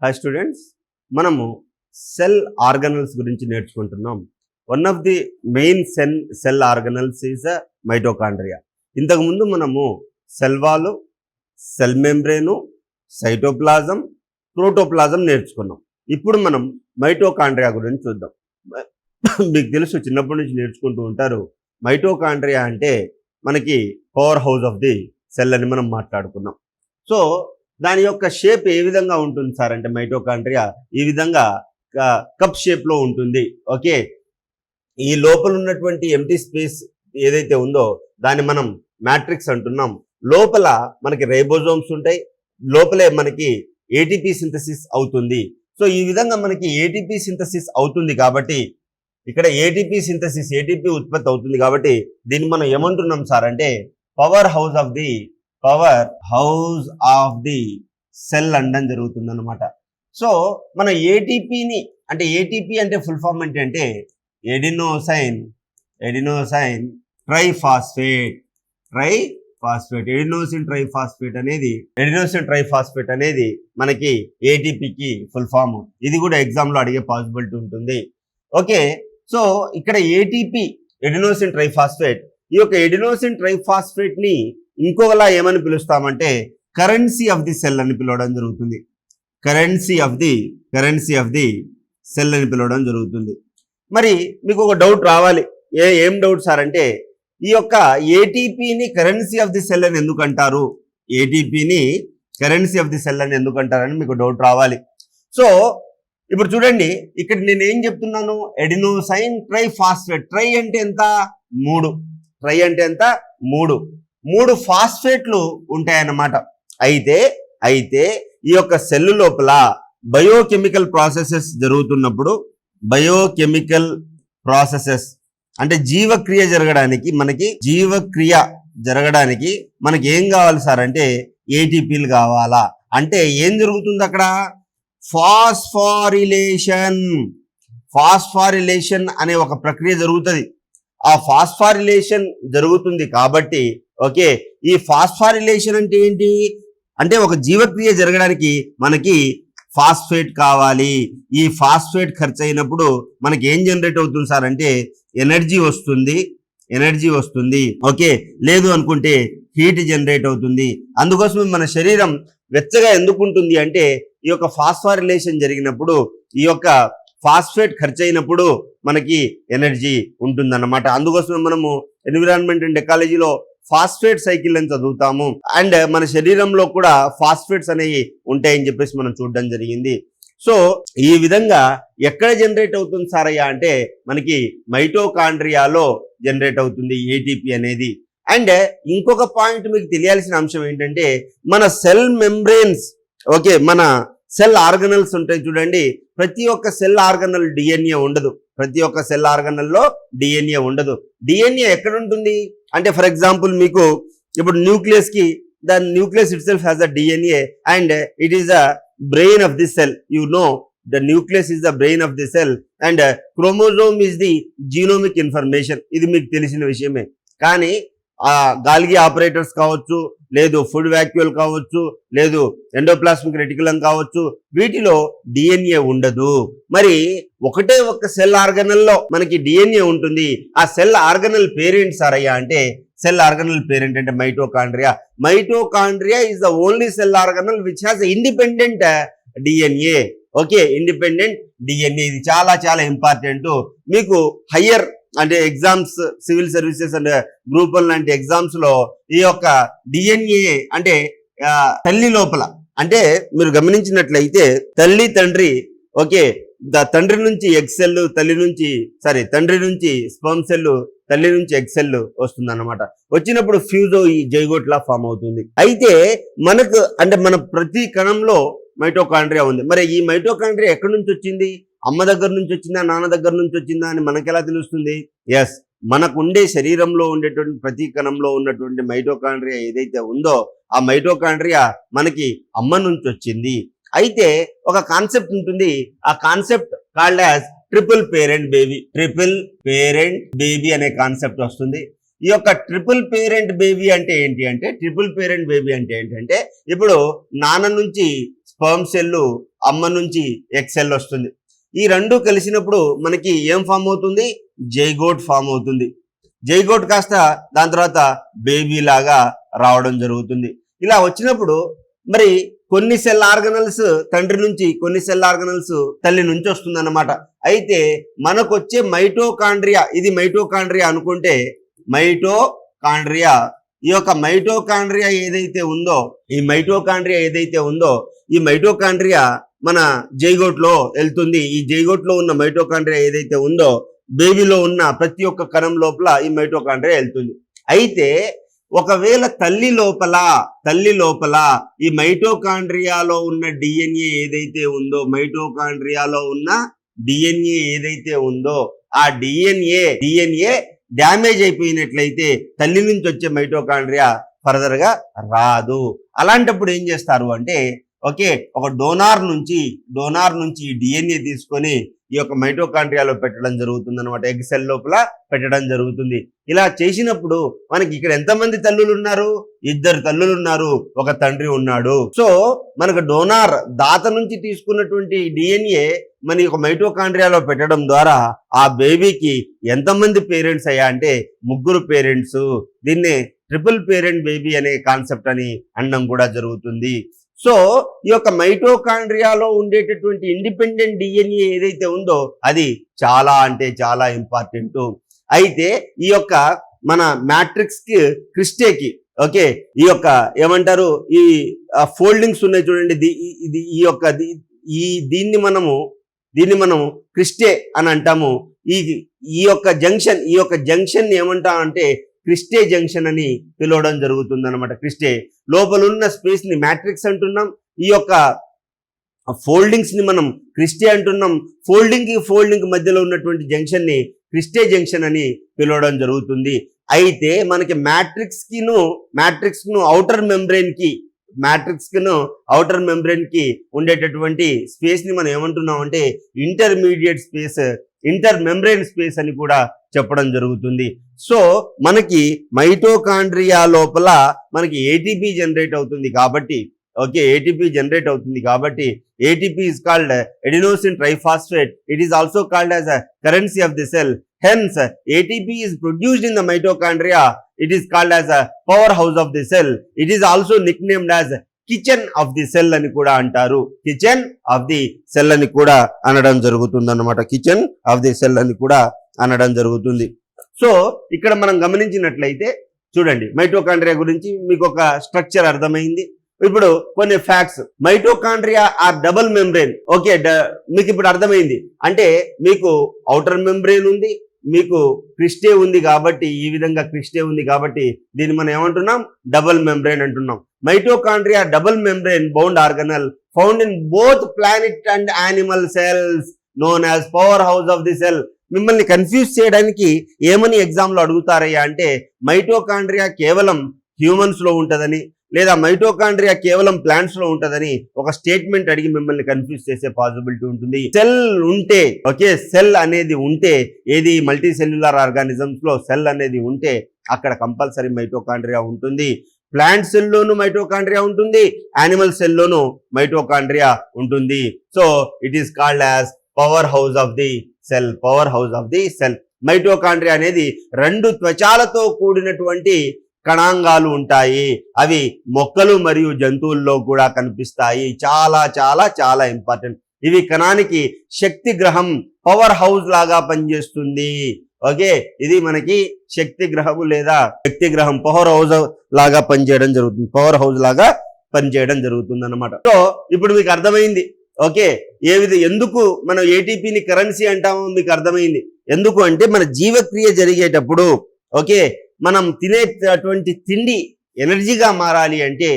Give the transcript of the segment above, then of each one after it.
Hi students, మనము cell organelles గురించి నేర్చుకుంటున్నాం. One of the main cell organelles is mitochondria. ఇంతకుముందు మనము cell wall, cell membrane, cytoplasm, protoplasm నేర్చుకున్నాం. ఇప్పుడు మనం మైటోకాండ్రియా గురించి చూద్దాం. మీకు తెలుసు, చిన్నప్పటి నుంచి నేర్చుకుంటూ ఉంటారు. మైటోకాండ్రియా అంటే మనకి power house of the cell అని మనం మాట్లాడుకున్నాం. సో దాని యొక్క షేప్ ఏ విధంగా ఉంటుంది సార్ అంటే మైటోకాండ్రియా ఈ విధంగా కప్ షేప్లో ఉంటుంది. ఓకే, ఈ లోపల ఉన్నటువంటి ఎంటీ స్పేస్ ఏదైతే ఉందో దాన్ని మనం మ్యాట్రిక్స్ అంటున్నాం. లోపల మనకి రైబోజోమ్స్ ఉంటాయి, లోపలే మనకి ఏటీపీ సింథసిస్ అవుతుంది. సో ఈ విధంగా మనకి ఏటీపీ సింథసిస్ అవుతుంది కాబట్టి ఇక్కడ ఏటీపీ ఉత్పత్తి అవుతుంది కాబట్టి దీన్ని మనం ఏమంటున్నాం సార్ అంటే power house of the cell అనడం జరుగుతుంది అనమాట. సో మన ఏటీపీని అంటే ఏటీపీ అంటే ఫుల్ ఫామ్ అంటే ఎడినోసైన్ ట్రైఫాస్ఫేట్ ఎడినోసిన్ ట్రైఫాస్ఫేట్ అనేది మనకి ఏటీపీకి ఫుల్ ఫామ్. ఇది కూడా ఎగ్జామ్లో అడిగే పాసిబిలిటీ ఉంటుంది. ఓకే, సో ఇక్కడ ఏటీపీ ఎడినోసిన్ ట్రైఫాస్ఫేట్, ఈ యొక్క ఎడినోసిన్ ట్రైఫాస్ఫేట్ ని ఇంకొకలా ఏమని పిలుస్తామంటే కరెన్సీ ఆఫ్ ది సెల్ అని పిలవడం జరుగుతుంది. కరెన్సీ ఆఫ్ ది సెల్ అని పిలవడం జరుగుతుంది. మరి మీకు ఒక డౌట్ రావాలి, ఏం డౌట్ సార్ అంటే ఈ యొక్క ఏటీపీని కరెన్సీ ఆఫ్ ది సెల్ అని ఎందుకు అంటారు, అని మీకు డౌట్ రావాలి. సో ఇప్పుడు చూడండి, ఇక్కడ నేను ఏం చెప్తున్నాను, ఎడినోసైన్ ట్రైఫాస్ఫేట్. ట్రై అంటే ఎంత? 3 మూడు ఫాస్ఫేట్లు ఉంటాయన్నమాట. అయితే ఈ యొక్క సెల్ లోపల బయోకెమికల్ ప్రాసెసెస్ జరుగుతున్నప్పుడు, అంటే జీవక్రియ జరగడానికి మనకి ఏం కావాలి సార్ అంటే ఏటీపీలు కావాలా. అంటే ఏం జరుగుతుంది అక్కడ? ఫాస్ఫారిలేషన్ అనే ఒక ప్రక్రియ జరుగుతుంది. ఆ ఫాస్ఫారిలేషన్ జరుగుతుంది కాబట్టి ఓకే, ఈ ఫాస్ఫారిలేషన్ అంటే ఏంటి అంటే ఒక జీవక్రియ జరగడానికి మనకి ఫాస్ఫేట్ కావాలి. ఈ ఫాస్ఫేట్ ఖర్చు అయినప్పుడు మనకి ఏం జనరేట్ అవుతుంది సార్ అంటే ఎనర్జీ వస్తుంది. ఓకే, లేదు అనుకుంటే హీట్ జనరేట్ అవుతుంది. అందుకోసమే మన శరీరం వెచ్చగా ఎందుకు ఉంటుంది అంటే ఈ యొక్క ఫాస్ఫారిలేషన్ జరిగినప్పుడు, ఈ యొక్క ఫాస్ఫేట్ ఖర్చు అయినప్పుడు మనకి ఎనర్జీ ఉంటుందన్నమాట. అందుకోసమే మనము ఎన్విరాన్మెంట్ అండ్ ఎకాలజీలో ఫాస్ఫేట్ సైకిల్ అని చదువుతాము. అండ్ మన శరీరంలో కూడా ఫాస్ఫేట్స్ అనేవి ఉంటాయని చెప్పేసి మనం చూడడం జరిగింది. సో ఈ విధంగా ఎక్కడ జనరేట్ అవుతుంది సారయ్య అంటే మనకి మైటోకాండ్రియాలో జనరేట్ అవుతుంది ఏటీపీ అనేది. అండ్ ఇంకొక పాయింట్ మీకు తెలియాల్సిన అంశం ఏంటంటే మన సెల్ మెంబ్రెయిన్స్, ఓకే, మన సెల్ ఆర్గనల్స్ ఉంటాయి చూడండి. ప్రతి ఒక్క సెల్ ఆర్గనల్ డిఎన్ఏ ఉండదు. డిఎన్ఏ ఎక్కడ ఉంటుంది అంటే ఫర్ ఎగ్జాంపుల్ మీకు ఇప్పుడు nucleus it self has a DNA and it is the brain of the cell. You know the nucleus is the brain of the cell and chromosome is the genomic information. ఇది మీకు తెలిసిన విషయమే. కానీ Golgi operators కావచ్చు, లేదు food vacuole కావచ్చు, లేదు endoplasmic reticulum కావచ్చు, వీటిలో డిఎన్ఏ ఉండదు. మరి ఒకటే ఒక్క సెల్ ఆర్గనల్లో మనకి డిఎన్ఏ ఉంటుంది. ఆ సెల్ ఆర్గనల్ పేరెంట్ సారయ్యా అంటే mitochondria is the only cell organelle which has independent DNA. Okay, independent DNA ఇది చాలా చాలా ఇంపార్టెంట్. మీకు హయ్యర్ అంటే exams, civil services and group 1 లాంటి ఎగ్జామ్స్ లో ఈ యొక్క డిఎన్ఏ అంటే తల్లి లోపల అంటే మీరు గమనించినట్లయితే తల్లి తండ్రి, ఓకే, తండ్రి నుంచి ఎగ్ సెల్, తండ్రి నుంచి స్పర్మ్ సెల్, తల్లి నుంచి ఎగ్ సెల్ వస్తుంది అన్నమాట. వచ్చినప్పుడు ఫ్యూజో ఈ జైగోట్ లా ఫామ్ అవుతుంది. అయితే మనకు అంటే మన ప్రతి కణంలో మైటోకాండ్రియా ఉంది. మరి ఈ మైటోకాండ్రియా ఎక్కడి నుంచి వచ్చింది? అమ్మ దగ్గర నుంచి వచ్చిందా, నాన్న దగ్గర నుంచి వచ్చిందా అని మనకెలా తెలుస్తుంది? ఎస్, మనకుండే శరీరంలో ఉండేటువంటి ప్రతి కణంలో ఉన్నటువంటి మైటోకాండ్రియా ఏదైతే ఉందో ఆ మైటోకాండ్రియా మనకి అమ్మ నుంచి వచ్చింది. అయితే ఒక కాన్సెప్ట్ ఉంటుంది, ఆ concept called as triple parent baby అనే కాన్సెప్ట్ వస్తుంది. ఈ యొక్క ట్రిపుల్ పేరెంట్ బేబీ అంటే ఏంటంటే ఇప్పుడు నాన్న నుంచి స్పర్మ్ సెల్ అమ్మ నుంచి ఎగ్ సెల్ వస్తుంది. ఈ రెండు కలిసినప్పుడు మనకి ఏం ఫామ్ అవుతుంది? జైగోట్ ఫామ్ అవుతుంది. జైగోట్ కాస్త దాని తర్వాత బేబీ లాగా రావడం జరుగుతుంది. ఇలా వచ్చినప్పుడు మరి కొన్ని సెల్ ఆర్గనల్స్ తండ్రి నుంచి, కొన్ని సెల్ ఆర్గనల్స్ తల్లి నుంచి వస్తుంది అన్నమాట. అయితే మనకు వచ్చే మైటోకాండ్రియా, ఇది మైటోకాండ్రియా అనుకుంటే, మైటోకాండ్రియా, ఈ యొక్క మైటోకాండ్రియా ఏదైతే ఉందో, ఈ మైటోకాండ్రియా మన జైగోట్ లో వెళ్తుంది. ఈ జైగోట్ లో ఉన్న మైటోకాండ్రియా ఏదైతే ఉందో, బేబీలో ఉన్న ప్రతి ఒక్క కణం లోపల ఈ మైటోకాండ్రియా వెళ్తుంది. అయితే ఒకవేళ తల్లి లోపల ఈ మైటోకాండ్రియాలో ఉన్న డిఎన్ఏ ఏదైతే ఉందో ఆ డిఎన్ఏ డ్యామేజ్ అయిపోయినట్లయితే తల్లి నుంచి వచ్చే మైటోకాండ్రియా ఫర్దర్ గా రాదు. అలాంటప్పుడు ఏం చేస్తారు అంటే, ఓకే, ఒక డోనార్ నుంచి ఈ డిఎన్ఏ తీసుకొని ఈ యొక్క మైటోకాండ్రియాలో పెట్టడం జరుగుతుంది అనమాట. ఎగ్ సెల్ లోపల పెట్టడం జరుగుతుంది. ఇలా చేసినప్పుడు మనకి ఇక్కడ ఎంతమంది తల్లులు ఉన్నారు? 2 తల్లులు ఉన్నారు, ఒక తండ్రి ఉన్నాడు. సో మనకు డోనార్ దాత నుంచి తీసుకున్నటువంటి డిఎన్ఏ మన యొక్క మైటోకాండ్రియాలో పెట్టడం ద్వారా ఆ బేబీకి ఎంతమంది పేరెంట్స్ అయ్యా అంటే 3 పేరెంట్స్. దీన్ని ట్రిపుల్ పేరెంట్ బేబీ అనే కాన్సెప్ట్ అని అనడం కూడా జరుగుతుంది. సో ఈ యొక్క మైటోకాండ్రియాలో ఉండేటటువంటి ఇండిపెండెంట్ డిఎన్ఏ ఏదైతే ఉందో అది చాలా అంటే చాలా ఇంపార్టెంట్. అయితే ఈ యొక్క మన మ్యాట్రిక్స్ కి క్రిస్టేకి, ఓకే, ఈ యొక్క ఏమంటారు, ఈ ఫోల్డింగ్స్ ఉన్నాయి చూడండి, దీన్ని మనము క్రిస్టే అని అంటాము. ఈ యొక్క జంక్షన్ ఏమంటాం అంటే క్రిస్టే జంక్షన్ అని పిలవడం జరుగుతుంది అనమాట. క్రిస్టే లోపల ఉన్న స్పేస్ ని మ్యాట్రిక్స్ అంటున్నాం, ఈ యొక్క ఫోల్డింగ్స్ ని మనం క్రిస్టే అంటున్నాం. ఫోల్డింగ్ మధ్యలో ఉన్నటువంటి జంక్షన్ ని క్రిస్టే జంక్షన్ అని పిలవడం జరుగుతుంది. అయితే మనకి మ్యాట్రిక్స్ ను అవుటర్ మెంబ్రెయిన్ కి ఉండేటటువంటి స్పేస్ ని మనం ఏమంటున్నాం అంటే ఇంటర్ మెంబ్రెయిన్ స్పేస్ అని కూడా చెప్పడం జరుగుతుంది. సో మనకి మైటోకాండ్రియా లోపల మనకి ఏటీపీ జనరేట్ అవుతుంది కాబట్టి, okay, ATP is called adenosine triphosphate. It is also called as a currency of the cell. Hence ATP is produced in the mitochondria. It is called as a powerhouse of the cell. It is also nicknamed as kitchen of the cell అని కూడా అంటారు. Kitchen of the cell అని కూడా అనడం జరుగుతుంది అన్నమాట. Kitchen of the cell అని కూడా అనడం జరుగుతుంది. సో ఇక్కడ మనం గమనించినట్లయితే చూడండి, మైటోకాండ్రియా గురించి మీకు ఒక స్ట్రక్చర్ అర్థమైంది. ఇప్పుడు కొన్ని facts. Mitochondria are double membrane. Okay, మీకు ఇప్పుడు అర్థమైంది. అంటే మీకు అవుటర్ మెంబ్రెయిన్ ఉంది, మీకు క్రిస్టే ఉంది కాబట్టి, ఈ విధంగా క్రిస్టే ఉంది కాబట్టి దీన్ని మనం ఏమంటున్నాం? డబుల్ మెంబ్రెయిన్ అంటున్నాం. Mitochondria double membrane bound organelle found in both planet and animal cells known as power house of the cell. మిమ్మల్ని కన్ఫ్యూజ్ చేయడానికి ఏమని ఎగ్జామ్ లో అడుగుతారయ్యా అంటే, మైటోకాండ్రియా కేవలం హ్యూమన్స్ లో ఉంటదని లేదా మైటోకాండ్రియా కేవలం ప్లాంట్స్ లో ఉంటదని ఒక స్టేట్మెంట్ అడిగి మిమ్మల్ని కన్ఫ్యూజ్ చేసే పాసిబిలిటీ ఉంటుంది. సెల్ ఉంటే, ఓకే, సెల్ అనేది ఉంటే, ఏది మల్టీ సెల్యులర్ ఆర్గానిజమ్స్ లో సెల్ అనేది ఉంటే అక్కడ కంపల్సరీ మైటోకాండ్రియా ఉంటుంది. ప్లాంట్ సెల్లోను మైటోకాండ్రియా ఉంటుంది, యానిమల్ సెల్లోను మైటోకాండ్రియా ఉంటుంది. So it is called as power house of the cell. Mitochondria అనేది 2 త్వచాలతో కూడినటువంటి కణాంగాలు ఉంటాయి. అవి మొక్కలు మరియు జంతువుల్లో కూడా కనిపిస్తాయి. చాలా చాలా చాలా ఇంపార్టెంట్. ఇవి కణానికి శక్తి గ్రహం, పవర్ హౌస్ లాగా పనిచేస్తుంది. ఓకే, ఇది మనకి శక్తి గ్రహము లేదా శక్తి గ్రహం, పవర్ హౌస్ లాగా పనిచేయడం జరుగుతుంది అన్నమాట. సో ఇప్పుడు మీకు అర్థమైంది. ఓకే, ఎందుకు మనం ఏటీపీని కరెన్సీ అంటామో మీకు అర్థమైంది. ఎందుకు అంటే మన జీవక్రియ జరిగేటప్పుడు, ఓకే, మనం తినేటటువంటి తిండి ఎనర్జీగా మారాలి అంటే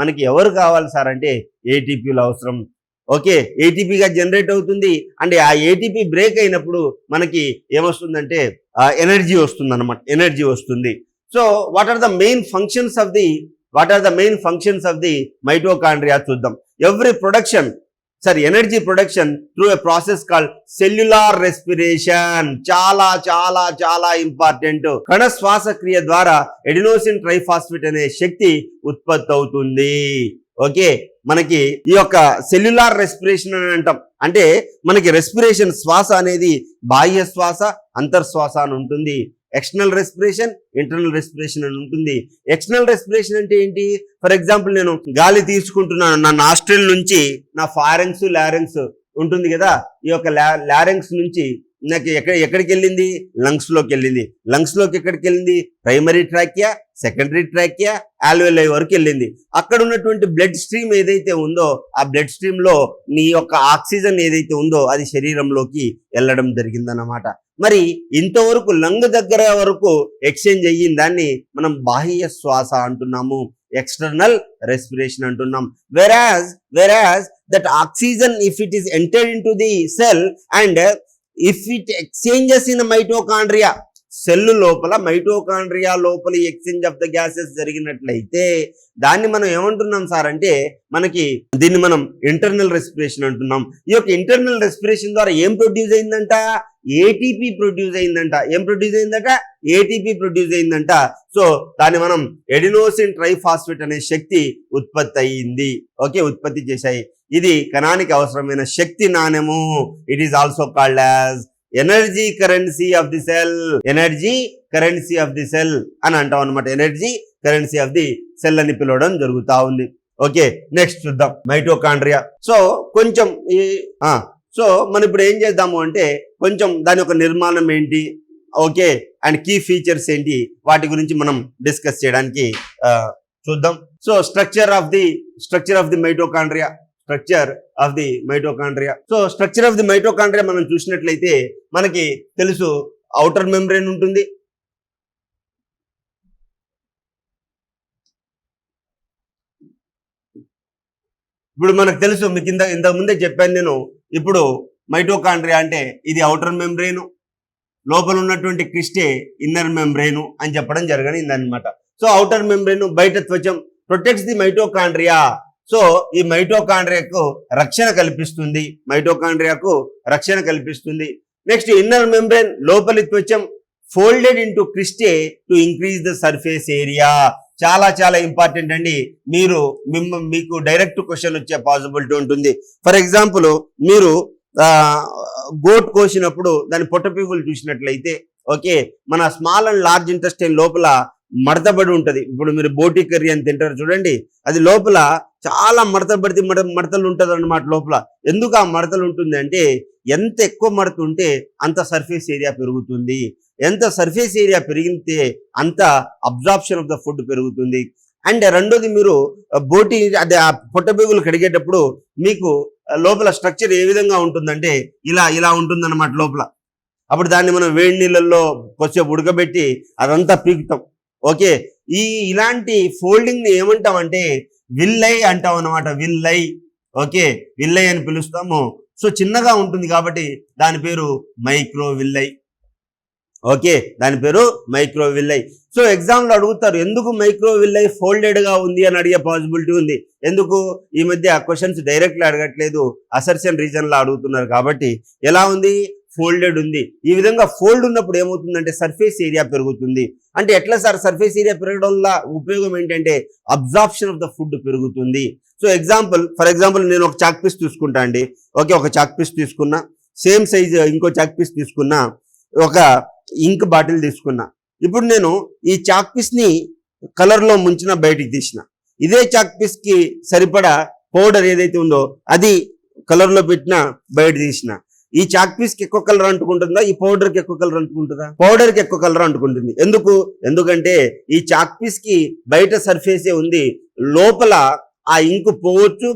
మనకి ఎవరు కావాలి సార్ అంటే ఏటీపీలు అవసరం. ఓకే, ఏటీపీగా జనరేట్ అవుతుంది. అంటే ఆ ఏటీపీ బ్రేక్ అయినప్పుడు మనకి ఏమొస్తుందంటే ఎనర్జీ వస్తుంది. So what are the main functions of the mitochondria చూద్దాం. Every production energy production through a process called cellular respiration. చాలా చాలా చాలా ఇంపార్టెంట్. కణ శ్వాసక్రియ ద్వారా ఎడినోసిన్ ట్రైఫాస్ఫేట్ అనే శక్తి ఉత్పత్తి అవుతుంది. ఓకే, మనకి ఈ యొక్క సెల్యులార్ రెస్పిరేషన్ అని అంటాం. అంటే మనకి రెస్పిరేషన్ శ్వాస అనేది బాహ్య శ్వాస, అంతర్శ్వాస అని ఉంటుంది. ఎక్స్టర్నల్ రెస్పిరేషన్, ఇంటర్నల్ రెస్పిరేషన్ అని ఉంటుంది. ఎక్స్టర్నల్ రెస్పిరేషన్ అంటే ఏంటి? ఫర్ ఎగ్జాంపుల్ నేను గాలి తీసుకుంటున్నాను, నా నాస్ట్రిల్ నుంచి నా ఫారెన్స్ లారెన్స్ ఉంటుంది కదా, ఈ యొక్క లారెన్స్ నుంచి నాకు ఎక్కడికి వెళ్ళింది? లంగ్స్ లోకి వెళ్ళింది. లంగ్స్ లోకి ఎక్కడికి వెళ్ళింది? ప్రైమరీ ట్రాకియా, సెకండరీ ట్రాకియా, ఆల్వేలై వరకు వెళ్ళింది. అక్కడ ఉన్నటువంటి బ్లడ్ స్ట్రీమ్ ఏదైతే ఉందో ఆ బ్లడ్ స్ట్రీమ్ లో నీ యొక్క ఆక్సిజన్ ఏదైతే ఉందో అది శరీరంలోకి వెళ్ళడం జరిగిందన్నమాట. మరి ఇంతవరకు లంగ్ దగ్గర వరకు ఎక్స్చేంజ్ అయ్యింది, దాన్ని మనం బాహ్య శ్వాస అంటున్నాము, ఎక్స్టర్నల్ రెస్పిరేషన్ అంటున్నాం. whereas that oxygen, if it is entered into the cell and if it exchanges in mitochondria, cell లోపల మైటోకాండ్రియా లోపల ఎక్స్చేంజ్ ఆఫ్ ద గ్యాసెస్ జరిగినట్లయితే దాన్ని మనం ఏమంటున్నాం సార్ అంటే దీన్ని మనం ఇంటర్నల్ రెస్పిరేషన్ అంటున్నాం. ఈ యొక్క ఇంటర్నల్ రెస్పిరేషన్ ద్వారా ఏం ప్రొడ్యూస్ అయిందంట? ఏటీపీ ప్రొడ్యూస్ అయిందంట. ఏం ప్రొడ్యూస్ అయిందంట? ఏటీపీ ప్రొడ్యూస్ అయిందంట. సో దాన్ని మనం ఎడినోసిన్ ట్రైఫాస్ఫేట్ అనే శక్తి ఉత్పత్తి అయ్యింది. ఓకే, ఉత్పత్తి చేశాయి. ఇది కణానికి అవసరమైన శక్తి నాణ్యము. It is also called as energy currency of the cell. Energy currency of the cell అని అంటాం అనమాట. Energy currency of the cell అని పిలవడం జరుగుతా ఉంది. ఓకే, నెక్స్ట్ చూద్దాం మైటోకాండ్రియా. సో కొంచెం సో మనం ఇప్పుడు ఏం చేద్దాము అంటే కొంచెం దాని యొక్క నిర్మాణం ఏంటి, ఓకే, అండ్ కీ ఫీచర్స్ ఏంటి, వాటి గురించి మనం డిస్కస్ చేయడానికి చూద్దాం. So structure of the mitochondria. So structure of the mitochondria మనం చూసినట్లయితే మనకి తెలుసు, ఔటర్ మెంబ్రేన్ ఉంటుంది, ఇప్పుడు మనకు తెలుసు, మీకు ఇంతకు ముందే చెప్పాను నేను. ఇప్పుడు మైటోకాండ్రియా అంటే ఇది ఔటర్ మెంబ్రేను, లోపల ఉన్నటువంటి క్రిస్టే ఇన్నర్ మెంబ్రేను అని చెప్పడం జరిగింది అనమాట. సో ఔటర్ మెంబ్రేను, బయట త్వచం ప్రొటెక్ట్స్ ది మైటోకాండ్రియా. సో ఈ మైటోకాండ్రియాకు రక్షణ కల్పిస్తుంది. నెక్స్ట్ ఇన్నర్ మెంబ్రేన్, లోపలి త్వచం folded into cristae to increase the surface area. చాలా చాలా ఇంపార్టెంట్ అండి. మీకు డైరెక్ట్ క్వశ్చన్ వచ్చే పాసిబిలిటీ ఉంటుంది. ఫర్ ఎగ్జాంపుల్ మీరు గోట్ కోసినప్పుడు దాని పొట్టపీగులు చూసినట్లయితే, ఓకే, మన స్మాల్ అండ్ లార్జ్ ఇంటెస్టైన్ లోపల మడతబడి ఉంటది. ఇప్పుడు మీరు బోటి కర్రీ అని తింటారు చూడండి, అది లోపల చాలా మడతలు ఉంటది అన్నమాట లోపల. ఎందుకు ఆ మడతలు ఉంటుంది అంటే ఎంత ఎక్కువ మడత ఉంటే అంత సర్ఫేస్ ఏరియా పెరుగుతుంది. ఎంత సర్ఫేస్ ఏరియా పెరిగితే అంత అబ్జార్ప్షన్ ఆఫ్ ద ఫుడ్ పెరుగుతుంది. అండ్ రెండోది, మీరు బోటి అదే ఆ పొట్టబేగులు కడిగేటప్పుడు మీకు లోపల స్ట్రక్చర్ ఏ విధంగా ఉంటుందంటే ఇలా ఉంటుందన్నమాట లోపల. అప్పుడు దాన్ని మనం వేడి నీళ్ళల్లో కొంచెం ఉడకబెట్టి అదంతా పీకుతాం. ఓకే, ఇలాంటి ఫోల్డింగ్ ని ఏమంటామంటే విల్లై అంటాం అన్నమాట. ఓకే, విల్లై అని పిలుస్తాము. సో చిన్నగా ఉంటుంది కాబట్టి దాని పేరు మైక్రోవిల్లై. ఓకే, దాని పేరు మైక్రోవిల్లై. సో ఎగ్జామ్ లో అడుగుతారు, ఎందుకు మైక్రోవిల్లై ఫోల్డెడ్ గా ఉంది అని అడిగే పాసిబిలిటీ ఉంది. ఎందుకు? ఈ మధ్య క్వశ్చన్స్ డైరెక్ట్ అడగట్లేదు, అసర్షన్ రీజన్ లో అడుగుతున్నారు కాబట్టి ఎలా ఉంది? ఫోల్డెడ్ ఉంది. ఈ విధంగా ఫోల్డ్ ఉన్నప్పుడు ఏమవుతుందంటే సర్ఫేస్ ఏరియా పెరుగుతుంది. అంటే ఎట్లా సార్ సర్ఫేస్ ఏరియా పెరగడం వల్ల ఉపయోగం ఏంటంటే అబ్జార్ప్షన్ ఆఫ్ ద ఫుడ్ పెరుగుతుంది. సో ఫర్ ఎగ్జాంపుల్ నేను ఒక చాక్ పీస్ తీసుకుంటా అండి. ఓకే, ఒక చాక్ పీస్ తీసుకున్నా, సేమ్ సైజ్ ఇంకో చాక్ పీస్ తీసుకున్నా, ఒక ఇంక్ బాటిల్ తీసుకున్నా. ఇప్పుడు నేను ఈ చాక్ పీస్ ని కలర్ లో ముంచిన బయటికి తీసిన, ఇదే చాక్ పీస్ కి సరిపడా పౌడర్ ఏదైతే ఉందో అది కలర్ లో పెట్టిన బయట తీసిన. ఈ చాక్ పీస్ కి ఎక్కువ కలర్ అంటుకుంటుందా? ఈ పౌడర్ కి ఎక్కువ కలర్ అంటుకుంటుందా? పౌడర్ కి ఎక్కువ కలర్ అంటుకుంటుంది. ఎందుకంటే ఈ చాక్ పీస్ కి బయట సర్ఫేసే ఉంది, లోపల ఆ ఇంకు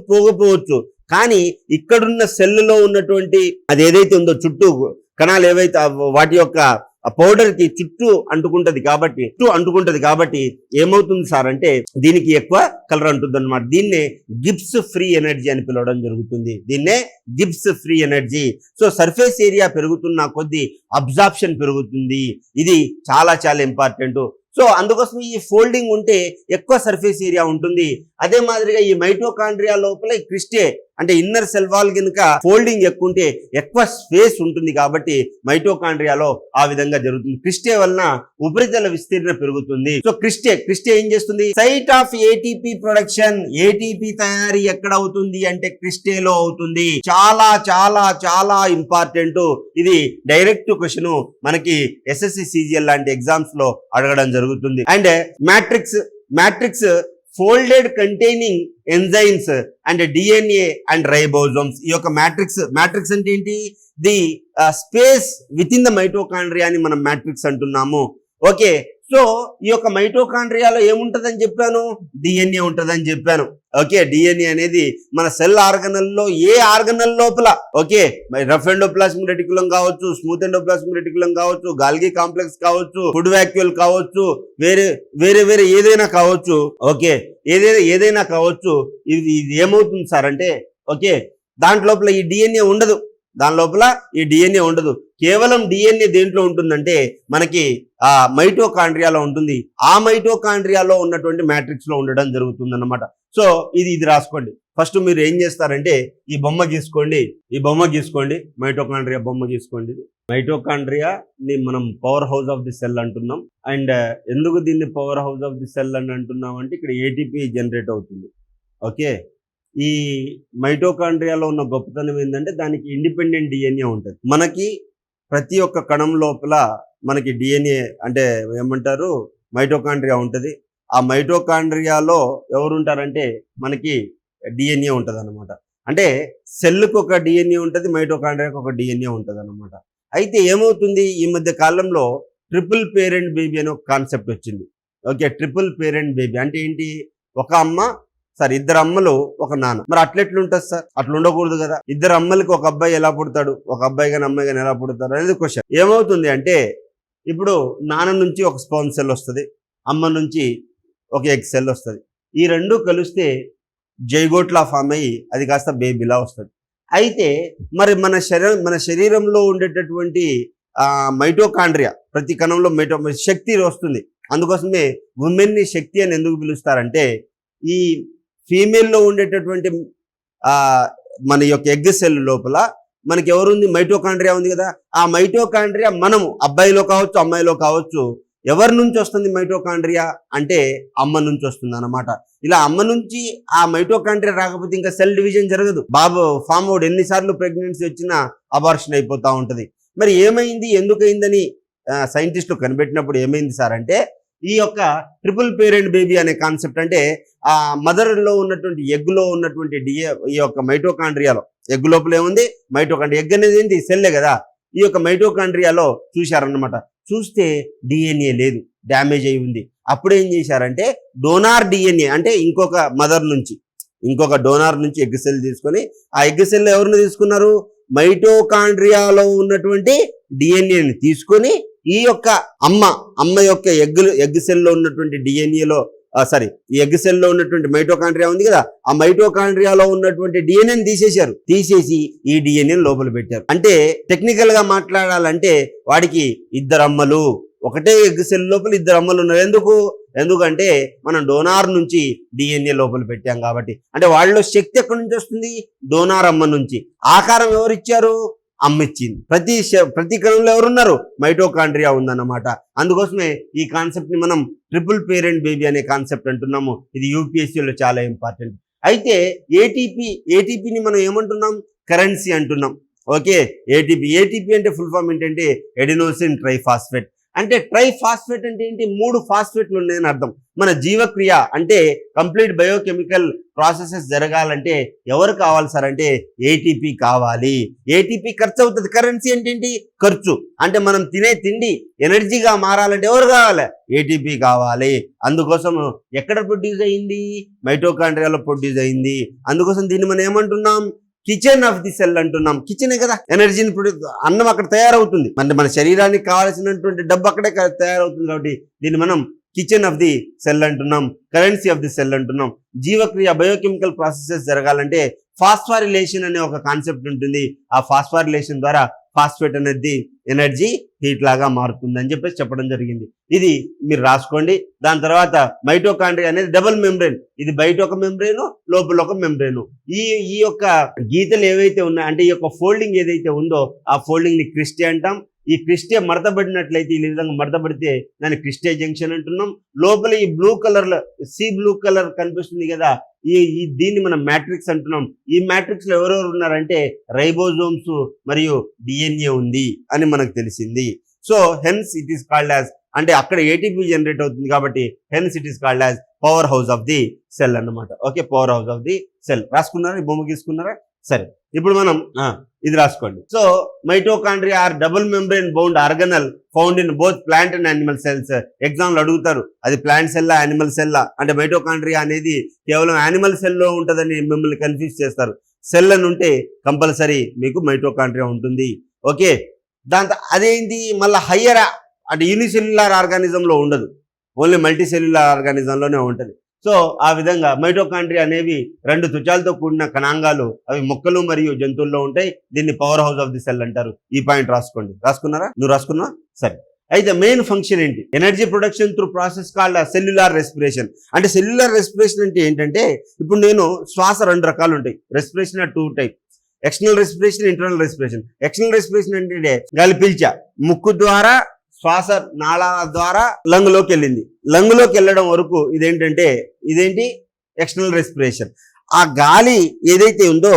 పోగపోవచ్చు. కానీ ఇక్కడున్న సెల్లో ఉన్నటువంటి అది ఏదైతే ఉందో చుట్టూ కణాలు ఏవైతే వాటి యొక్క పౌడర్ కి చుట్టూ అంటుకుంటది కాబట్టి ఏమవుతుంది సార్ అంటే దీనికి ఎక్కువ కలర్ అంటుంది అనమాట. దీన్నే గిబ్స్ ఫ్రీ ఎనర్జీ అని పిలవడం జరుగుతుంది. సో సర్ఫేస్ ఏరియా పెరుగుతున్న కొద్దీ అబ్జార్ప్షన్ పెరుగుతుంది. ఇది చాలా చాలా ఇంపార్టెంట్. సో అందుకోసం ఈ ఫోల్డింగ్ ఉంటే ఎక్కువ సర్ఫేస్ ఏరియా ఉంటుంది. అదే మాదిరిగా ఈ మైటోకాండ్రియా లోపల ఈ క్రిస్టే అంటే ఇన్నర్ సెల్ వాల్ కనుక ఫోల్డింగ్ ఎక్కువ ఉంటే ఎక్కువ స్పేస్ ఉంటుంది కాబట్టి మైటోకాండ్రియాలో ఆ విధంగా జరుగుతుంది. క్రిస్టే వలన ఉపరితల విస్తీర్ణ పెరుగుతుంది. సో క్రిస్టే ఏం చేస్తుంది? Site of ATP production. ATP తయారీ ఎక్కడ అవుతుంది అంటే క్రిస్టేలో అవుతుంది. చాలా చాలా చాలా ఇంపార్టెంట్. ఇది డైరెక్ట్ క్వశ్చన్ మనకి ఎస్ఎస్సి సిజిఎల్ లాంటి ఎగ్జామ్స్ లో అడగడం జరుగుతుంది. And matrix folded containing enzymes and DNA and ribosomes. ఈ యొక్క మ్యాట్రిక్స్ అంటే ఏంటి? The space with in the mitochondria అని మనం మ్యాట్రిక్స్ అంటున్నాము. ఓకే, సో ఈ యొక్క మైటోకాండ్రియాలో ఏముంటదని చెప్పాను? డిఎన్ఏ ఉంటదని చెప్పాను. ఓకే, డిఎన్ఏ అనేది మన సెల్ ఆర్గనల్లో ఏ ఆర్గనల్ లోపల, ఓకే, రఫ్ ఎండోప్లాస్మిక్ రెటిక్యులం కావచ్చు, స్మూత్ ఎండోప్లాస్మిక్ రెటిక్యులం కావచ్చు, గాల్గి కాంప్లెక్స్ కావచ్చు, ఫుడ్ వాక్యూల్ కావచ్చు, వేరే ఏదైనా కావచ్చు. ఓకే, ఏదైనా కావచ్చు. ఇది ఏమవుతుంది సార్ అంటే, ఓకే, దాంట్లోపల ఈ డిఎన్ఏ ఉండదు. కేవలం డిఎన్ఏ దేంట్లో ఉంటుందంటే మనకి ఆ మైటోకాండ్రియాలో ఉంటుంది. ఆ మైటోకాండ్రియాలో ఉన్నటువంటి మ్యాట్రిక్స్ లో ఉండడం జరుగుతుంది అన్నమాట. సో ఇది రాసుకోండి. ఫస్ట్ మీరు ఏం చేస్తారంటే ఈ బొమ్మ గీసుకోండి. మైటోకాండ్రియా బొమ్మ గీసుకోండి. మైటోకాండ్రియాని మనం power house of the cell అంటున్నాం. అండ్ ఎందుకు దీన్ని power house of the cell అని అంటున్నాం అంటే ఇక్కడ ఏటీపీ జనరేట్ అవుతుంది. ఓకే, ఈ మైటోకాండ్రియాలో ఉన్న గొప్పతనం ఏంటంటే దానికి ఇండిపెండెంట్ డిఎన్ఏ ఉంటుంది. మనకి ప్రతి ఒక్క కణం లోపల మనకి డిఎన్ఏ అంటే ఏమంటారు, మైటోకాండ్రియా ఉంటుంది. ఆ మైటోకాండ్రియాలో ఎవరు ఉంటారంటే మనకి డిఎన్ఏ ఉంటుంది అనమాట. అంటే సెల్కు ఒక డిఎన్ఏ ఉంటుంది, మైటోకాండ్రియాకి ఒక డిఎన్ఏ ఉంటుంది అనమాట. అయితే ఏమవుతుంది, ఈ మధ్య కాలంలో ట్రిపుల్ పేరెంట్ బేబీ అనే ఒక కాన్సెప్ట్ వచ్చింది. ఓకే, ట్రిపుల్ పేరెంట్ బేబీ అంటే ఏంటి? ఒక అమ్మ, సార్ ఇద్దరు అమ్మలు ఒక నాన్న. మరి అట్లెట్లుంటుంది సార్? అట్లా ఉండకూడదు కదా. ఇద్దరు అమ్మలకి ఒక అబ్బాయి ఎలా పుడతాడు, ఒక అబ్బాయి కానీ అమ్మాయి కానీ ఎలా పుడతారు అనేది క్వశ్చన్. ఏమవుతుంది అంటే ఇప్పుడు నాన్న నుంచి ఒక స్పర్మ్ సెల్ వస్తుంది, అమ్మ నుంచి ఒక ఎగ్ సెల్ వస్తుంది. ఈ రెండు కలిస్తే జైగోట్లా ఫామ్ అయ్యి అది కాస్త బేబీలా వస్తుంది. అయితే మరి మన శరీరంలో ఉండేటటువంటి మైటోకాండ్రియా ప్రతి కణంలో శక్తి వస్తుంది. అందుకోసమే ఉమెన్ని శక్తి అని ఎందుకు పిలుస్తారంటే ఈ ఫీమేల్లో ఉండేటటువంటి మన యొక్క ఎగ్ సెల్ లోపల మనకి ఎవరుంది? మైటోకాండ్రియా ఉంది కదా. ఆ మైటోకాండ్రియా మనము అబ్బాయిలో కావచ్చు అమ్మాయిలో కావచ్చు ఎవరి నుంచి వస్తుంది మైటోకాండ్రియా అంటే అమ్మ నుంచి వస్తుంది అన్నమాట. ఇలా అమ్మ నుంచి ఆ మైటోకాండ్రియా రాకపోతే ఇంకా సెల్ డివిజన్ జరగదు. బాబు ఫామ్ అవుట్ ఎన్నిసార్లు ప్రెగ్నెన్సీ వచ్చినా అబార్షన్ అయిపోతూ ఉంటుంది. మరి ఏమైంది, ఎందుకైందని సైంటిస్టులు కనిపెట్టినప్పుడు ఏమైంది సార్ అంటే ఈ యొక్క ట్రిపుల్ పేరెంట్ బేబీ అనే కాన్సెప్ట్ అంటే ఆ మదర్లో ఉన్నటువంటి ఎగ్లో ఉన్నటువంటి ఈ యొక్క మైటోకాండ్రియాలో ఎగ్ లోపల ఏముంది? మైటోకాండ్రియా. ఎగ్ అనేది ఏంటి? సెల్లే కదా. ఈ యొక్క మైటోకాండ్రియాలో చూశారన్నమాట. చూస్తే డిఎన్ఏ లేదు, డ్యామేజ్ అయి ఉంది. అప్పుడు ఏం చేశారంటే డోనార్ డిఎన్ఏ అంటే ఇంకొక డోనార్ నుంచి ఎగ్ సెల్ తీసుకొని ఆ ఎగ్ సెల్ ఎవరిని తీసుకున్నారు? మైటోకాండ్రియాలో ఉన్నటువంటి డిఎన్ఏని తీసుకొని ఈ యొక్క అమ్మ యొక్క ఎగ్ సెల్లో ఉన్నటువంటి డిఎన్ఏలో ఈ ఎగ్ సెల్లో ఉన్నటువంటి మైటోకాండ్రియా ఉంది కదా, ఆ మైటోకాండ్రియాలో ఉన్నటువంటి డిఎన్ఏని తీసేసి ఈ డిఎన్ఏని లోపల పెట్టారు. అంటే టెక్నికల్ గా మాట్లాడాలంటే వాడికి ఇద్దరు అమ్మలు, ఒకటే ఎగ్ సెల్ లోపల ఇద్దరు అమ్మలు ఉన్నారు. ఎందుకంటే మనం డోనార్ నుంచి డిఎన్ఏ లోపల పెట్టాం కాబట్టి. అంటే వాళ్ళలో శక్తి ఎక్కడి నుంచి వస్తుంది? డోనార్ అమ్మ నుంచి. ఆకారం ఎవరిచ్చారు? అమ్మ ఇచ్చింది. ప్రతి కణంలో ఎవరున్నారు? మైటోకాండ్రియా ఉందన్నమాట. అందుకోసమే ఈ కాన్సెప్ట్ ని మనం ట్రిపుల్ పేరెంట్ బేబీ అనే కాన్సెప్ట్ అంటున్నాము. ఇది యూపీఎస్సీలో చాలా ఇంపార్టెంట్. అయితే ఏటీపీని మనం ఏమంటున్నాం? కరెన్సీ అంటున్నాం. ఓకే, ఏటీపీ అంటే ఫుల్ ఫామ్ ఏంటంటే ఎడినోసిన్ ట్రైఫాస్ఫేట్. అంటే ట్రైఫాస్ఫేట్ అంటే ఏంటి? 3 ఫాస్ఫేట్లు ఉన్నాయని అర్థం. మన జీవక్రియ అంటే కంప్లీట్ బయోకెమికల్ ప్రాసెసెస్ జరగాలంటే ఎవరు కావాలి సార్ అంటే ఏటీపీ కావాలి. ఏటీపీ ఖర్చు అవుతుంది. కరెన్సీ అంటే ఏంటి? ఖర్చు. అంటే మనం తినే తిండి ఎనర్జీగా మారాలంటే ఎవరు కావాలి? ఏటీపీ కావాలి. అందుకోసం ఎక్కడ ప్రొడ్యూస్ అయింది? మైటోకాండ్రియాలో ప్రొడ్యూస్ అయింది. అందుకోసం దీన్ని మనం ఏమంటున్నాం? కిచెన్ ఆఫ్ ది సెల్ అంటున్నాం. కిచెనే కదా ఎనర్జీని అన్నం అక్కడ తయారవుతుంది. మన శరీరానికి కావాల్సినటువంటి డబ్బు అక్కడే తయారవుతుంది. కాబట్టి దీన్ని మనం కిచెన్ ఆఫ్ ది సెల్ అంటున్నాం, కరెన్సీ ఆఫ్ ది సెల్ అంటున్నాం. జీవక్రియ బయోకెమికల్ ప్రాసెసెస్ జరగాలంటే ఫాస్ఫారిలేషన్ అనే ఒక కాన్సెప్ట్ ఉంటుంది. ఆ ఫాస్ఫారిలేషన్ ద్వారా ఫాస్ఫేట్ అనేది ఎనర్జీ హీట్ లాగా మారుతుంది అని చెప్పేసి చెప్పడం జరిగింది. ఇది మీరు రాసుకోండి. దాని తర్వాత మైటోకాండ్రియా అనేది డబుల్ మెంబ్రెయిన్, ఇది బయట ఒక మెంబ్రెయిన్, లోపల ఒక మెంబ్రెయిన్. ఈ యొక్క గీతలు ఏవైతే ఉన్నాయో అంటే ఈ యొక్క ఫోల్డింగ్ ఏదైతే ఉందో ఆ ఫోల్డింగ్ ని క్రిస్టే అంటాం. ఈ క్రిస్టే మడతబడినట్లయితే ఈ విధంగా మడతబడితే దాన్ని క్రిస్టే జంక్షన్ అంటున్నాం. లోపల ఈ బ్లూ కలర్ బ్లూ కలర్ కనిపిస్తుంది కదా, దీన్ని మనం మ్యాట్రిక్స్ అంటున్నాం. ఈ మ్యాట్రిక్స్ లో ఎవరెవరు ఉన్నారంటే రైబోజోమ్స్ మరియు డిఎన్ఏ ఉంది అని మనకు తెలిసింది. So hence it is called as, అంటే అక్కడ ఏటీపీ జనరేట్ అవుతుంది కాబట్టి hence it is called as power house of the cell అన్నమాట. Okay, power house of the cell రాసుకున్నారా? ఈ బొమ్మ గీసుకున్నారా? సరే, ఇప్పుడు మనం ఇది రాసుకోండి. So mitochondria are double membrane bound organelle found in both plant and animal cells. ఎగ్జామ్లు అడుగుతారు, అది ప్లాంట్ సెల్లా యానిమల్ సెల్లా అంటే. మైటోకాండ్రియా అనేది కేవలం యానిమల్ సెల్లో ఉంటుందని మిమ్మల్ని కన్ఫ్యూజ్ చేస్తారు. సెల్ అని ఉంటే కంపల్సరీ మీకు మైటోకాండ్రియా ఉంటుంది. ఓకే, దాంతో అదేంటి మళ్ళీ హయ్యర్ అంటే యూనిసెల్యులార్ ఆర్గానిజంలో ఉండదు, ఓన్లీ మల్టీ సెల్యులార్ ఆర్గానిజంలోనే ఉంటుంది. సో ఆ విధంగా మైటోకాండ్రియా అనేవి 2 త్వచాలతో కూడిన కణాంగాలు, అవి మొక్కలు మరియు జంతువుల్లో ఉంటాయి. దీన్ని power house of the cell అంటారు. ఈ పాయింట్ రాసుకోండి. రాసుకున్నారా? నువ్వు రాసుకున్నా? సరే. అయితే మెయిన్ ఫంక్షన్ ఏంటి? Energy production through process called cellular respiration. అంటే సెల్యులార్ రెస్పిరేషన్ అంటే ఏంటంటే, ఇప్పుడు నేను శ్వాస 2 రకాలు ఉంటాయి. Respiration 2 type, external respiration, internal respiration. External respiration అంటే గాలి పీల్చా, ముక్కు ద్వారా శ్వాస నాళాల ద్వారా లంగ్లోకి వెళ్ళింది, లంగ్లోకి వెళ్ళడం వరకు ఇదేంటి ఎక్స్టర్నల్ రెస్పిరేషన్. ఆ గాలి ఏదైతే ఉందో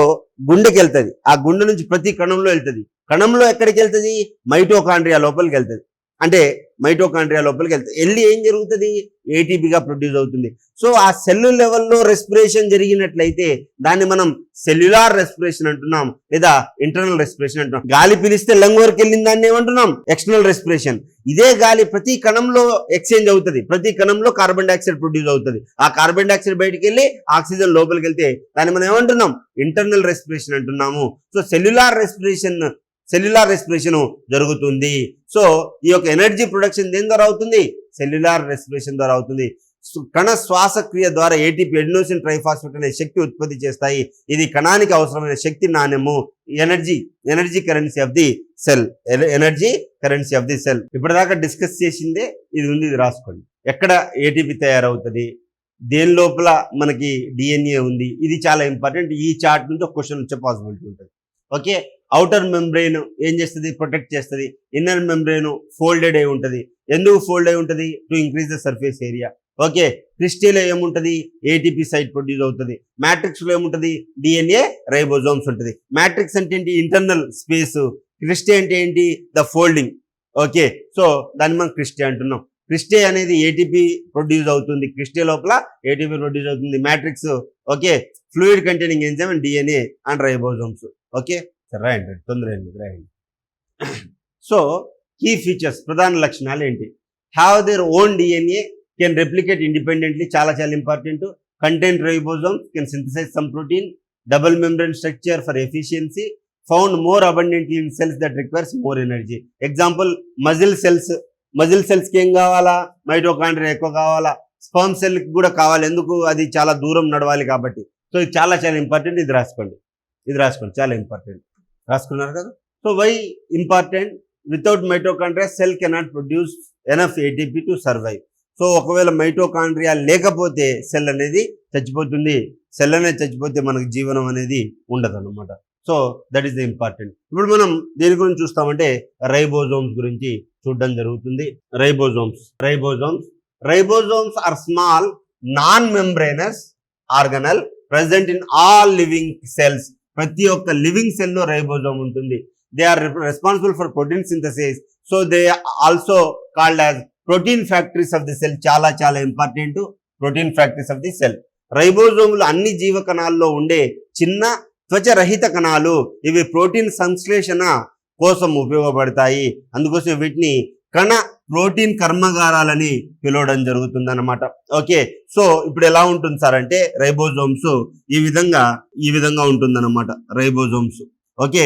గుండెకి వెళ్తుంది, ఆ గుండె నుంచి ప్రతి కణంలో వెళ్తుంది. కణంలో ఎక్కడికి వెళ్తుంది? మైటోకాండ్రియా లోపలికి వెళ్తుంది. అంటే మైటోకాండ్రియా లోపలికి వెళ్తుంది, వెళ్ళి ఏం జరుగుతుంది? ఏటీపీగా ప్రొడ్యూస్ అవుతుంది. సో ఆ సెల్లు లెవెల్లో రెస్పిరేషన్ జరిగినట్లయితే దాన్ని మనం సెల్యులార్ రెస్పిరేషన్ అంటున్నాం, లేదా ఇంటర్నల్ రెస్పిరేషన్ అంటున్నాం. గాలి పిలిస్తే లంగ్ వరకు వెళ్ళిన దాన్ని ఏమంటున్నాం? External respiration. ఇదే గాలి ప్రతి కణంలో ఎక్స్చేంజ్ అవుతుంది, ప్రతి కణంలో కార్బన్ డైఆక్సైడ్ ప్రొడ్యూస్ అవుతుంది. ఆ కార్బన్ డైఆక్సైడ్ బయటికి వెళ్ళి ఆక్సిజన్ లోపలికి వెళ్తే దాన్ని మనం ఏమంటున్నాం? ఇంటర్నల్ రెస్పిరేషన్ అంటున్నాము. సో సెల్యులార్ రెస్పిరేషన్ జరుగుతుంది. సో ఈ యొక్క ఎనర్జీ ప్రొడక్షన్ దేని ద్వారా అవుతుంది? సెల్యులార్ రెస్పిరేషన్ ద్వారా అవుతుంది. కణ శ్వాసక్రియ ద్వారా ఏటీపీ, ఎడినోసిన్ ట్రైఫాస్ఫేట్ అనే శక్తి ఉత్పత్తి చేస్తాయి. ఇది కణానికి అవసరమైన శక్తి నాణ్యము. Energy currency of the cell. Energy currency of the cell. ఇప్పటిదాకా డిస్కస్ చేసిందే ఇది ఉంది, ఇది రాసుకోండి. ఎక్కడ ఏటీపీ తయారవుతుంది, దేని లోపల మనకి డిఎన్ఏ ఉంది, ఇది చాలా ఇంపార్టెంట్. ఈ చార్ట్ నుంచి ఒక క్వశ్చన్ వచ్చే పాసిబిలిటీ ఉంటుంది. ఓకే, అవుటర్ మెంబ్రెయిన్ ఏం చేస్తుంది? ప్రొటెక్ట్ చేస్తుంది. ఇన్నర్ మెంబ్రెయిన్ ఫోల్డెడ్ అయి ఉంటుంది. ఎందుకు ఫోల్డ్ అయి ఉంటుంది? To increase the surface area. Okay, క్రిస్టీలో ఏముంటుంది? ఏటీపీ సైట్ ప్రొడ్యూస్ అవుతుంది. మ్యాట్రిక్స్ లో ఏముంటుంది? డిఎన్ఏ రైబోజోమ్స్ ఉంటుంది. మ్యాట్రిక్స్ అంటే ఏంటి? Internal space. క్రిస్టే అంటే ఏంటి? The folding. ఓకే, సో దాన్ని మనం క్రిస్టే అంటున్నాం. క్రిస్టే అనేది ఏటీపీ ప్రొడ్యూస్ అవుతుంది, క్రిస్టే లోపల ఏటీపీ ప్రొడ్యూస్ అవుతుంది. Matrix okay, fluid containing enzyme and DNA and ribosomes. Okay, రాయండి, తొందర రాయండి. సో కీ ఫీచర్స్, ప్రధాన లక్షణాలు ఏంటి? Have their own DNA, can replicate independently, చాలా important. Contain ribosomes, can synthesize some protein. Double membrane structure for efficiency. Found more abundantly in cells that requires more energy. Example muscle సెల్స్కి ఏం కావాలా? Mitochondria ఎక్కువ కావాలా. Sperm సెల్కి కూడా కావాలి, ఎందుకు? అది చాలా దూరం నడవాలి కాబట్టి. సో ఇది చాలా ఇంపార్టెంట్. ఇది రాసుకోండి, చాలా ఇంపార్టెంట్. రాసుకున్నారు కదా? So why important? Without mitochondria cell cannot produce enough ATP to survive. So ఒకవేళ మైటోకాండ్రియా లేకపోతే సెల్ అనేది చచ్చిపోతుంది. సెల్ అనేది చచ్చిపోతే మనకు జీవనం అనేది ఉండదు అనమాట. So that is the important. ఇప్పుడు మనం దేని గురించి చూస్తామంటే రైబోజోమ్స్ గురించి చూడడం జరుగుతుంది. Ribosomes are small non membranous organelle present in all living cells. ప్రతి ఒక్క లివింగ్ సెల్ లో రైబోజోమ్ ఉంటుంది. They are responsible for protein synthesis. So they also called as protein factories of the cell. చాలా important, protein factories of the cell. రైబోజోములు అన్ని జీవ కణాల్లో ఉండే చిన్న త్వచరహిత కణాలు. ఇవి ప్రోటీన్ సంశ్లేషణ కోసం ఉపయోగపడతాయి. అందుకోసం వీటిని కణ ప్రోటీన్ కర్మాగారాలని పిలవడం జరుగుతుంది అన్నమాట. ఓకే, సో ఇప్పుడు ఎలా ఉంటుంది సార్ అంటే రైబోజోమ్స్ ఈ విధంగా ఉంటుందన్నమాట. రైబోజోమ్స్ ఓకే,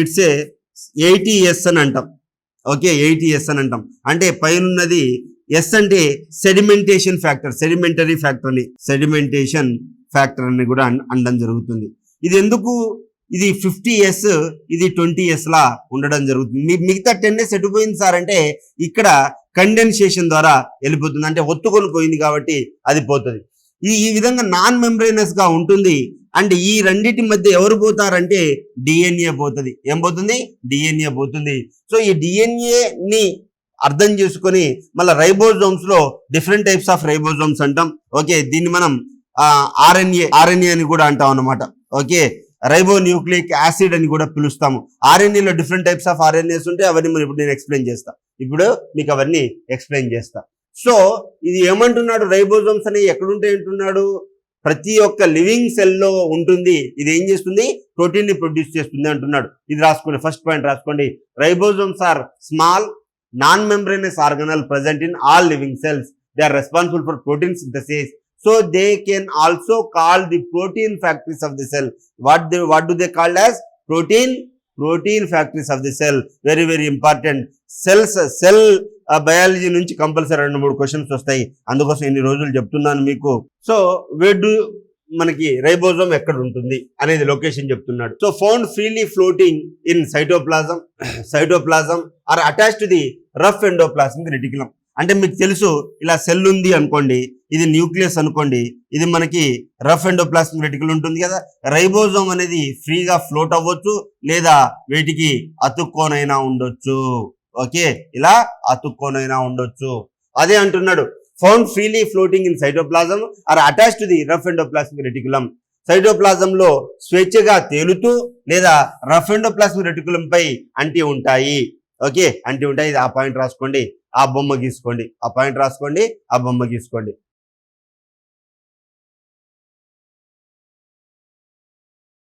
ఇట్స్ 80S అని అంటాం. ఓకే, 80S అని అంటాం. అంటే పైనది ఎస్ అంటే సెడిమెంటరీ ఫ్యాక్టర్ అని కూడా అనడం జరుగుతుంది. ఇది ఎందుకు ఇది 50s, ఇది 20s లా ఉండడం జరుగుతుంది. మిగతా 10s ఎటుపోయింది సార్ అంటే ఇక్కడ కండెన్సేషన్ ద్వారా వెళ్ళిపోతుంది, అంటే ఒత్తుకొని పోయింది కాబట్టి అది పోతుంది. ఈ విధంగా నాన్ మెంబ్రేనస్ గా ఉంటుంది. అండ్ ఈ రెండింటి మధ్య ఎవరు పోతారంటే డిఎన్ఏ పోతుంది. ఏం పోతుంది? డిఎన్ఏ పోతుంది. సో ఈ డిఎన్ఏ ని అర్థం చేసుకొని మళ్ళీ రైబోజోమ్స్ లో డిఫరెంట్ టైప్స్ ఆఫ్ రైబోజోమ్స్ అంటాం. ఓకే, దీన్ని మనం ఆర్ఎన్ఏ అని కూడా అంటాం అన్నమాట. ఓకే, రైబోన్యూక్లిక్ యాసిడ్ అని కూడా పిలుస్తాము. ఆర్ఎన్ఏలో డిఫరెంట్ టైప్స్ ఆఫ్ ఆర్ఎన్ఏస్ ఉంటాయి. అవన్నీ మనం ఇప్పుడు నేను ఎక్స్ప్లెయిన్ చేస్తా. ఇప్పుడు మీకు అవన్నీ ఎక్స్ప్లెయిన్ చేస్తా. సో ఇది ఏమంటున్నాడు? రైబోజోమ్స్ అనేవి ఎక్కడుంటాయి అంటున్నాడు? ప్రతి ఒక్క లివింగ్ సెల్ లో ఉంటుంది. ఇది ఏం చేస్తుంది? ప్రోటీన్ ని ప్రొడ్యూస్ చేస్తుంది అంటున్నాడు. ఇది రాసుకోండి, ఫస్ట్ పాయింట్ రాసుకోండి. Ribosomes are small non-membranous organelle present in all living cells. They are responsible for protein synthesis. So they can also call the protein factories of the cell. What do they call as? Protein factories of the cell. Very very important. Cell biology నుంచి compulsory 2-3 questions వస్తాయి. అందుకోసం ఇన్ని రోజులు చెప్తున్నాను మీకు. So మనకి ribosome ఎక్కడ ఉంటుంది అనేది లొకేషన్ చెప్తున్నాడు. So found freely floating in cytoplasm or attached to the rough endoplasmic reticulum. అంటే మీకు తెలుసు, ఇలా సెల్ ఉంది అనుకోండి, ఇది న్యూక్లియస్ అనుకోండి, ఇది మనకి రఫ్ ఎండోప్లాస్మిక్ రెటిక్యులం ఉంటుంది కదా. రైబోజోమ్ అనేది ఫ్రీగా ఫ్లోట్ అవ్వచ్చు, లేదా వేటికి అతుక్కోనైనా ఉండొచ్చు. ఓకే, ఇలా అతుక్కోనైనా ఉండొచ్చు. అదే అంటున్నాడు, found freely floating in cytoplasm or attached to the rough endoplasmic reticulum. Cytoplasm లో స్వేచ్ఛగా తేలుతూ లేదా రఫ్ ఎండోప్లాస్మిక్ రెటిక్యులం పై అంటి ఉంటాయి. ఓకే, అంటి ఉంటాయి. ఇది ఆ పాయింట్ రాసుకోండి, ఆ బొమ్మ గీసుకోండి. ఆ పాయింట్ రాసుకోండి, ఆ బొమ్మ గీసుకోండి.